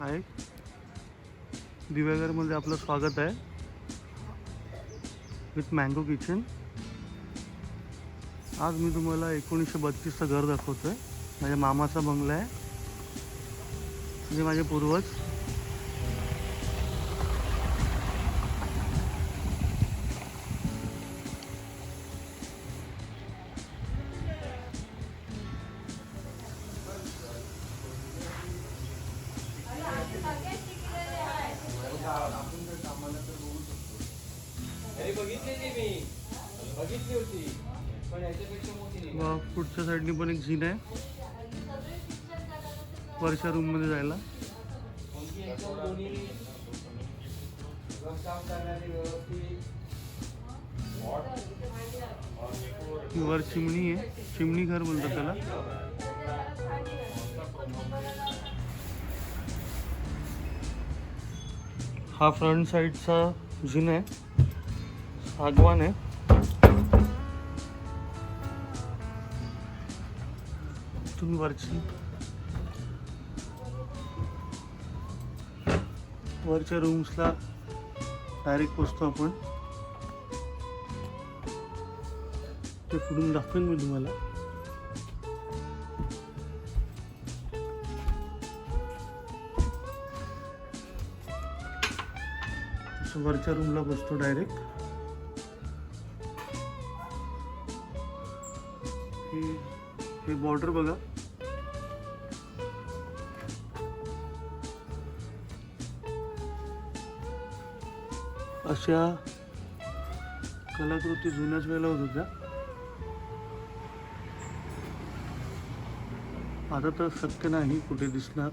आहे. दिव्याघरमध्ये आपलं स्वागत आहे विथ मँगो किचन. आज मी तुम्हाला 1932चं घर दाखवतो आहे. माझ्या मामाचा बंगला आहे, म्हणजे माझे पूर्वज. पुढच्या साईडनी पण एक झीन आहे वरच्या रूम मध्ये जायला. वर चिमणी आहे, चिमणी घर बोलतात त्याला. हा फ्रंट साईडचा झीन आहे, सागवान आहे. तुम्ही वरच्या रूम्सला डायरेक्ट पोचतो आपण. ते पुढून दाखवेन मी तुम्हाला. वरच्या रूमला पोचतो डायरेक्ट. हे बॉर्डर बघा, अशा कलाकृती जुन्याच वेळेला होत होत्या. आता तर शक्य नाही कुठे दिसणार.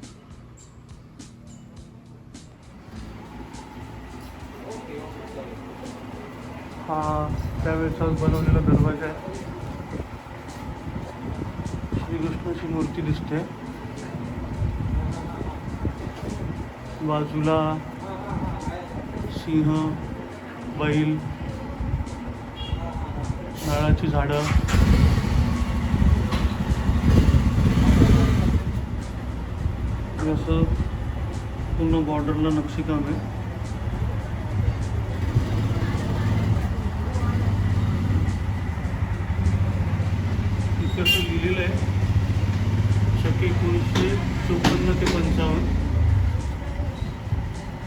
हा त्यावेळेचा बनवलेला दरवाजा आहे. श्रीकृष्णाची मूर्ती दिसते. बाजूला सिंह, बैल, नारळाची झाडं. असं पूर्ण बॉर्डरला नक्षीकाम आहे. इथे असं लिहिलेलं आहे शके 1954 ते 55.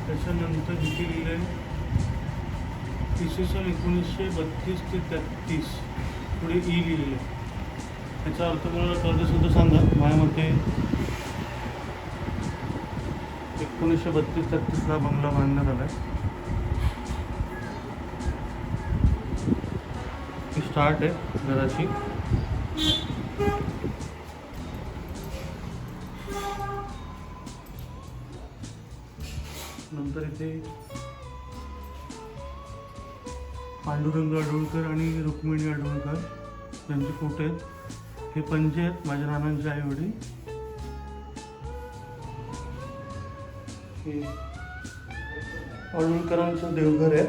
त्याच्यानंतर इथे लिहिलं आहे इसवी सन 1932 ते 33. पुढे लिहिलेलं आहे. याचा अर्थ मला कळतं सुद्धा सांगा. माझ्या मते 1932-33ला बंगला बांधण्यात आला आहे. ही स्टार्ट आहे घराची. नंतर इथे पांडुरंग आडुळकर आणि रुक्मिणी आडुळकर यांचे फोटो आहेत. हे पंजे आहेत माझ्या नानांचे आई वडील. हे आडुळकरांचं देवघर आहे.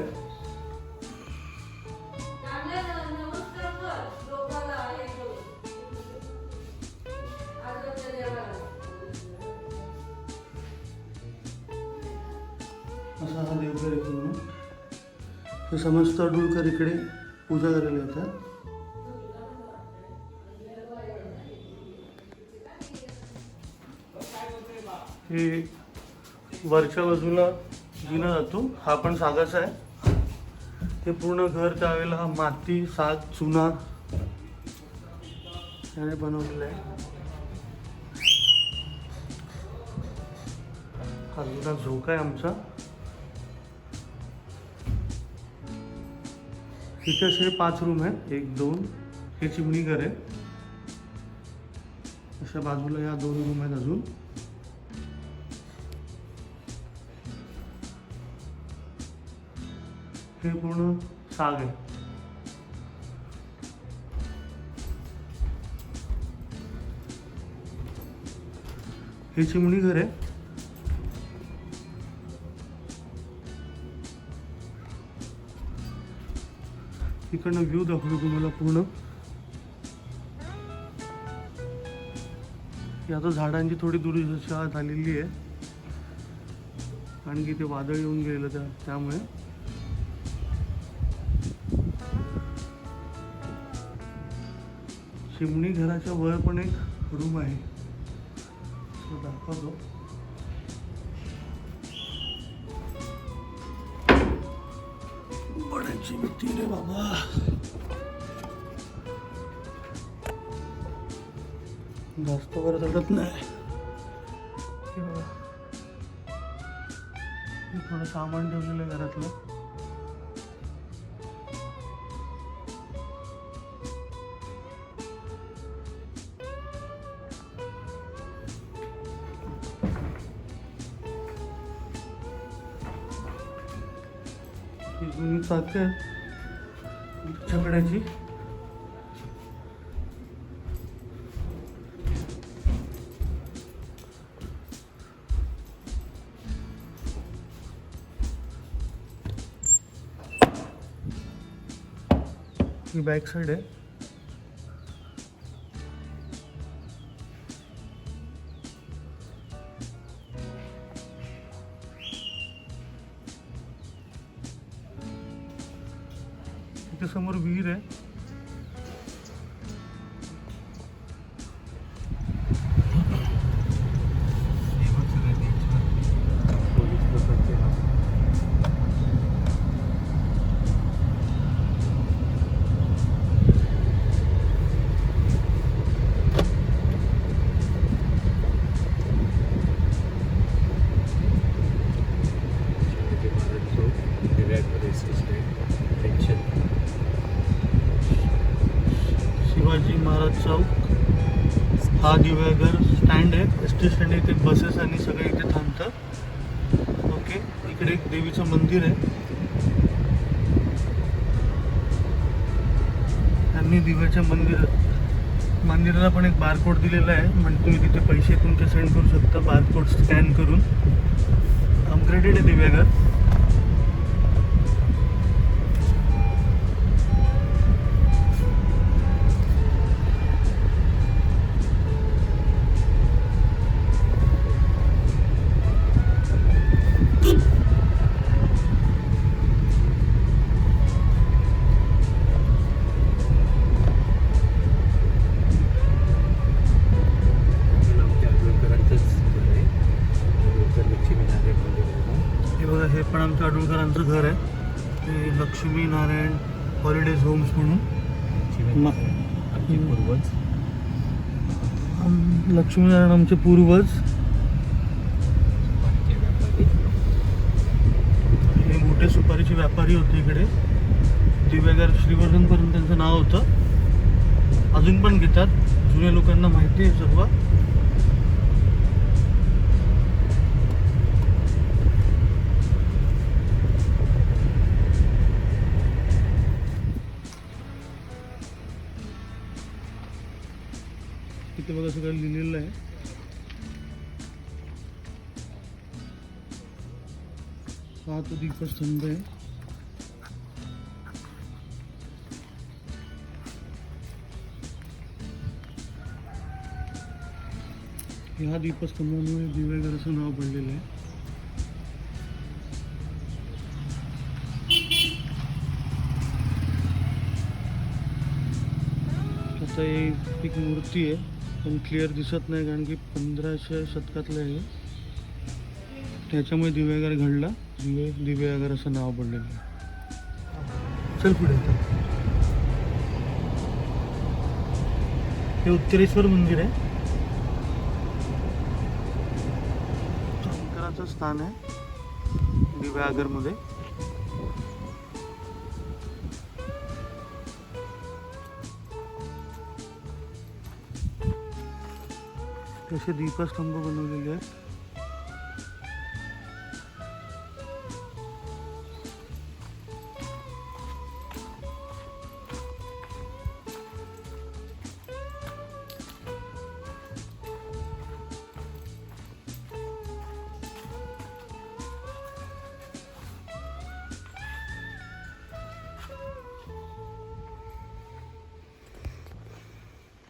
असा हा देवघर आहे पूर्ण. हे समस्त आडुळकर इकडे पूजा करायला येतात. हे वरच्या बाजूला जिना जातो, हा पण सागाचा आहे. हे पूर्ण घर त्यावेळेला हा माती, साग, चुना याने बनवलेलं आहे. हा जुना झोका आहे आमचा. इथे असे 5 रूम आहेत, 1, 2. हे चिमणी घर आहे. अशा बाजूला या 2 रूम आहेत अजून. हे पूर्ण साग आहे. हे चिमणी घर आहे. इकडनं व्ह्यू दाखवतो तुम्हाला पूर्ण. ही आता झाडांची थोडी दुरुस्ती झालेली आहे. कारण की ते वादळ येऊन गेलं त्यामुळे. चिमणी घराच्या वर पण एक रूम आहे, तो दाखवतो. पडायची भीती रे बाबा. जास्त वर चढत नाही. थोडं सामान ठेवलेलं आहे घरातलं. ही जुनी चाक आहे छकड्याची. ही बॅक साइड आहे. इथे समोर विहीर आहे. शिवाजी महाराज चौक हा दिवेघर स्टँड आहे. एस टी स्टँड आहे. इथे बसेस आणि सगळे इथे थांबतात. ओके, इकडे एक देवीचं मंदिर आहे. आणि दिव्याच्या मंदिराला पण एक बारकोड दिलेला आहे. म्हणजे तुम्ही तिथे पैसे तुमचे सेंड करू शकता बारकोड स्कॅन करून. अपग्रेडेड आहे दिव्याघर. हे पण आमच्या आडुळकरांचं घर आहे. ते लक्ष्मी नारायण हॉलिडेज होम्स म्हणून. पूर्वज लक्ष्मीनारायण आमचे पूर्वज. हे मोठे सुपारीचे व्यापारी होते इकडे. दिवेघर श्रीवर्धनपर्यंत त्यांचं नाव होतं. अजून पण घेतात, जुन्या लोकांना माहिती आहे सर्व. इथे बघा सगळं लिहिलेलं आहे. हा तो दीपस्तंभ आहे. ह्या दीपस्तंभामुळे दिवेघर असं नाव पडलेलं आहे. आता एक मूर्ती आहे पण क्लिअर दिसत नाही कारण की 1500 शतकातलं आहे. त्याच्यामुळे दिवेघर घडला. दिवेघर असं नाव पडलेलं आहे. चल पुढे. हे उत्तरेश्वर मंदिर आहे. शंकराचं स्थान आहे दिवेघरमध्ये. असे दीपस्तंभ बनवलेले आहेत.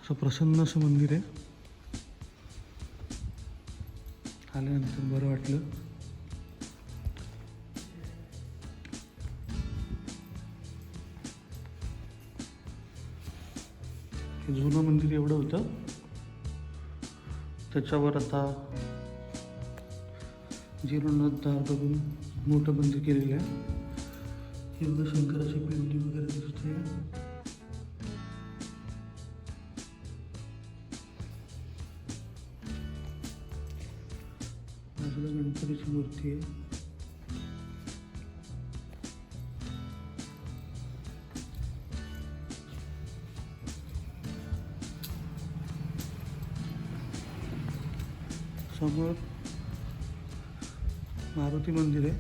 असं प्रसन्न असं मंदिर आहे. आल्यानंतर बरं वाटलं. जुनं मंदिर एवढं होतं, त्याच्यावर आता जीर्णोद्धार करून मोठं मंदिर केलेलं आहे. एवढं शंकराची पिंडी वगैरे दिसते. बाजूला गणपतीची मूर्ती आहे. समोर मारुती मंदिर आहे.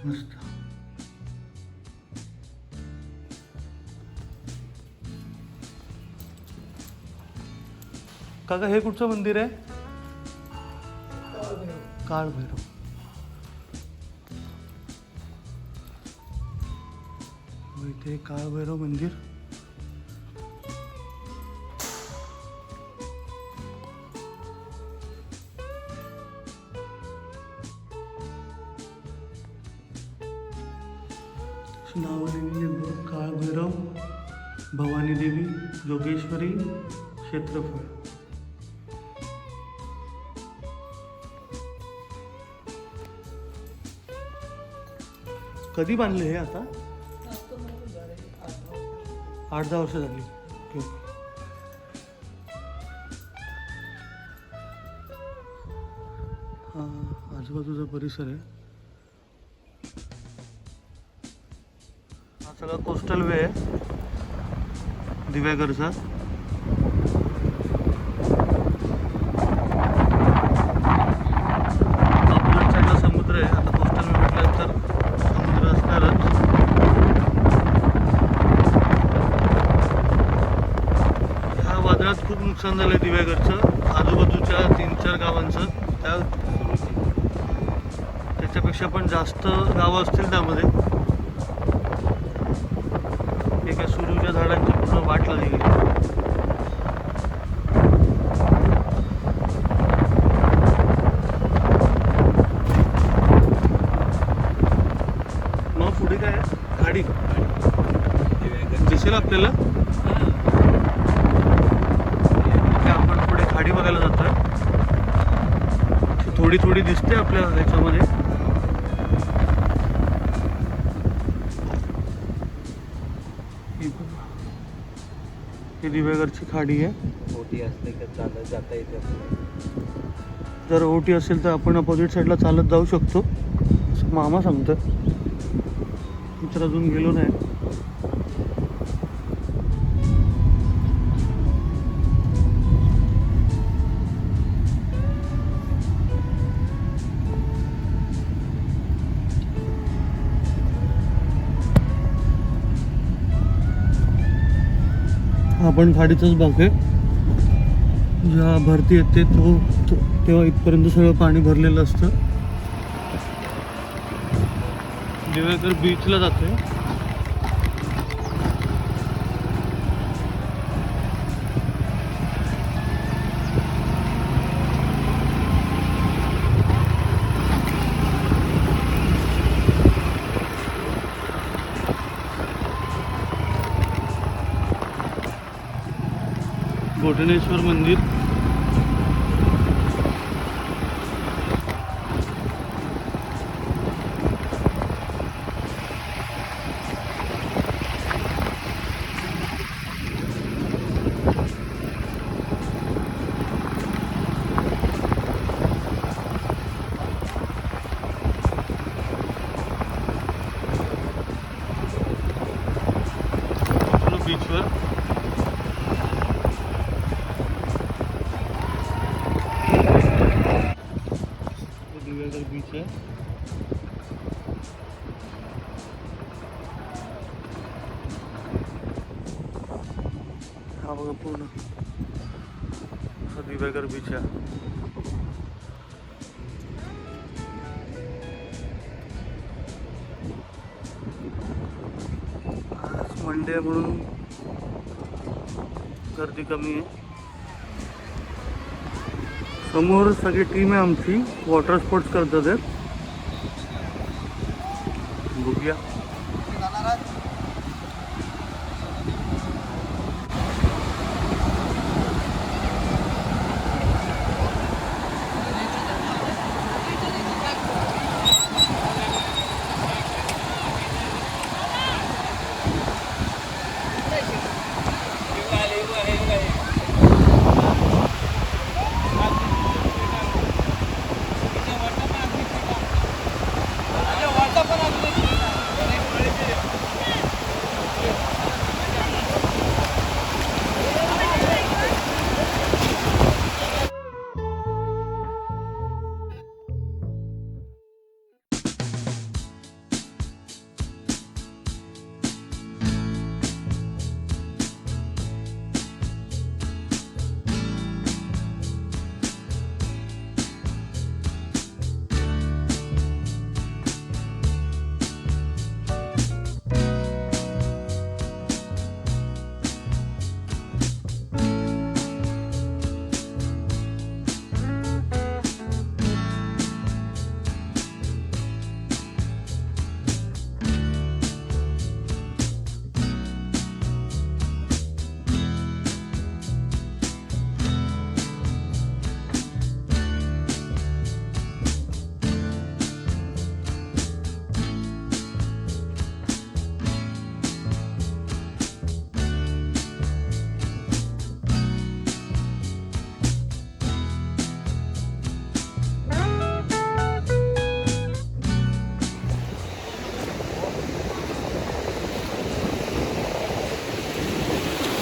मस्त. काका हे कुठचं मंदिर आहे? काळ भैरव. इथे काळ भैरव मंदिर. नावाने काळ भैरव, भवानी देवी, जोगेश्वरी, क्षेत्रफळ. कधी बांधले हे? आता 8-10 वर्ष झाली. ओके. हा आजूबाजूचा परिसर आहे. हा सगळा कोस्टल वे आहे दिव्यागरचा. ऑपोजिट साईडला समुद्र आहे. आता कोस्टल वे म्हटल्यानंतर समुद्र असणारच. ह्या वादळात खूप नुकसान झालं आहे दिव्यागरचं, आजूबाजूच्या 3-4 गावांचं. त्याच्यापेक्षा पण जास्त गावं असतील त्यामध्ये. एका सुरूच्या झाडांची पूर्ण वाट लागली गेली. मग पुढे काय आहे? खाडी दिसेल आपल्याला. आपण पुढे खाडी बघायला जातोय. थोडी थोडी दिसते आपल्या ह्याच्यामध्ये. ही दिव्यागरची खाडी आहे. ओटी असते का चालत जाता येते? जर ओटी असेल तर आपण अपोजिट साईडला चालत जाऊ शकतो असं मामा सांगतो. मी तर अजून गेलो नाही. आपण खाडीचाच भाग आहे. जेव्हा भरती येते तेव्हा इथपर्यंत सगळं पाणी भरलेलं असतं. दिव्यागर बीचला जाते. घोटनेश्वर मंदिर. बीचवर दिव्यागर बीच आहे. हा बघा पूर्ण हा दिव्यागर बीच आहे. आज मंडे आहे म्हणून गर्दी कमी आहे. समोर सगळी टीम आहे आमची, वॉटर स्पोर्ट्स करतात आहेत. बघूया.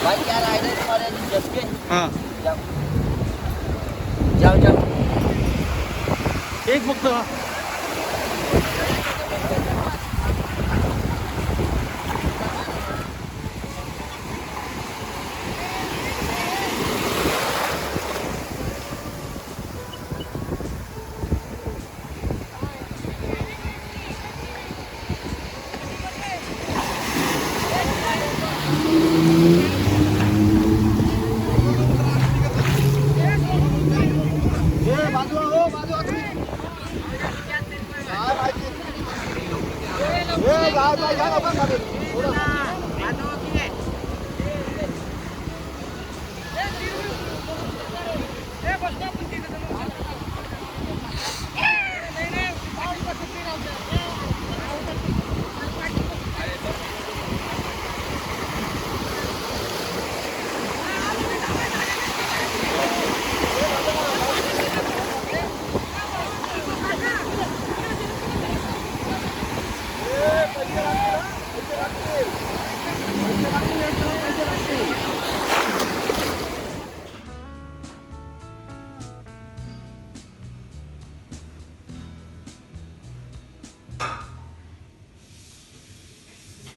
भाई क्या राइड है तुम्हारे जब के हां जाओ जाओ एक फक्त हा.